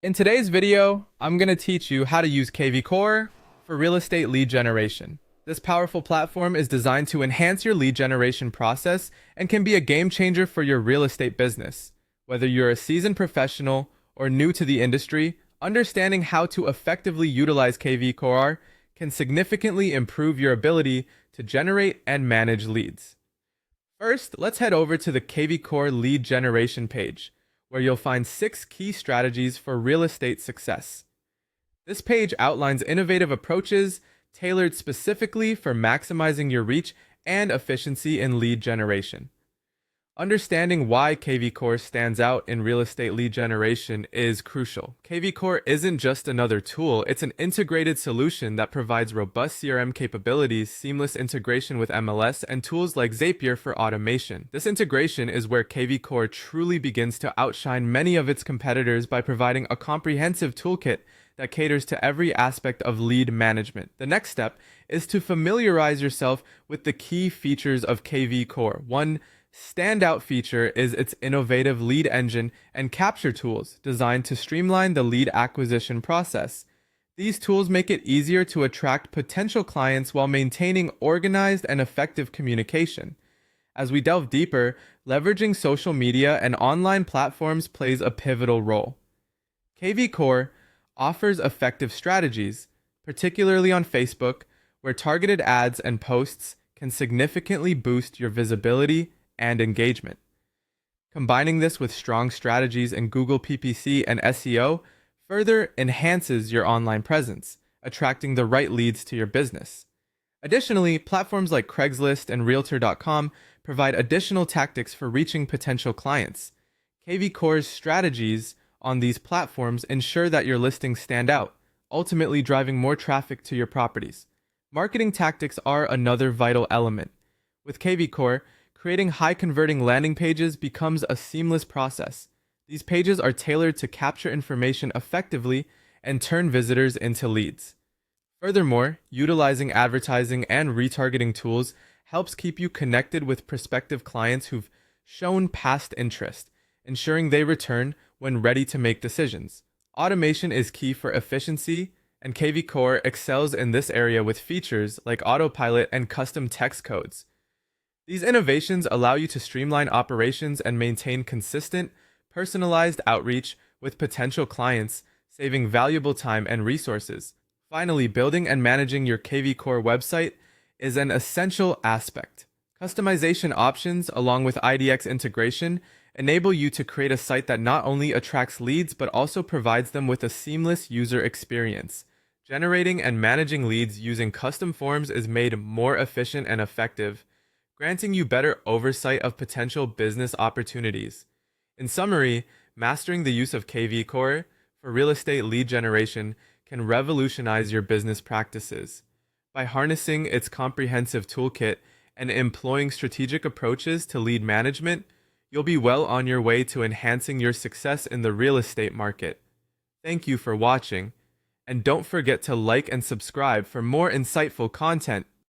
In today's video, I'm going to teach you how to use Kvcore for real estate lead generation. This powerful platform is designed to enhance your lead generation process and can be a game changer for your real estate business. Whether you're a seasoned professional or new to the industry, understanding how to effectively utilize Kvcore can significantly improve your ability to generate and manage leads. First, let's head over to the Kvcore lead generation page, where you'll find 6 key strategies for real estate success. This page outlines innovative approaches tailored specifically for maximizing your reach and efficiency in lead generation. Understanding why Kvcore stands out in real estate lead generation is crucial. Kvcore isn't just another tool, it's an integrated solution that provides robust CRM capabilities, seamless integration with MLS, and tools like Zapier for automation. This integration is where Kvcore truly begins to outshine many of its competitors by providing a comprehensive toolkit that caters to every aspect of lead management. The next step is to familiarize yourself with the key features of Kvcore. One standout feature is its innovative lead engine and capture tools designed to streamline the lead acquisition process. These tools make it easier to attract potential clients while maintaining organized and effective communication. As we delve deeper, leveraging social media and online platforms plays a pivotal role. Kvcore offers effective strategies, particularly on Facebook, where targeted ads and posts can significantly boost your visibility and engagement. Combining this with strong strategies in Google PPC and SEO further enhances your online presence, attracting the right leads to your business. Additionally, platforms like Craigslist and Realtor.com provide additional tactics for reaching potential clients. Kvcore's strategies on these platforms ensure that your listings stand out, ultimately driving more traffic to your properties. Marketing tactics are another vital element. With Kvcore, creating high-converting landing pages becomes a seamless process. These pages are tailored to capture information effectively and turn visitors into leads. Furthermore, utilizing advertising and retargeting tools helps keep you connected with prospective clients who've shown past interest, ensuring they return when ready to make decisions. Automation is key for efficiency, and Kvcore excels in this area with features like autopilot and custom text codes. These innovations allow you to streamline operations and maintain consistent, personalized outreach with potential clients, saving valuable time and resources. Finally, building and managing your Kvcore website is an essential aspect. Customization options, along with IDX integration, enable you to create a site that not only attracts leads but also provides them with a seamless user experience. Generating and managing leads using custom forms is made more efficient and effective, granting you better oversight of potential business opportunities. In summary, mastering the use of Kvcore for real estate lead generation can revolutionize your business practices. By harnessing its comprehensive toolkit and employing strategic approaches to lead management, you'll be well on your way to enhancing your success in the real estate market. Thank you for watching, and don't forget to like and subscribe for more insightful content.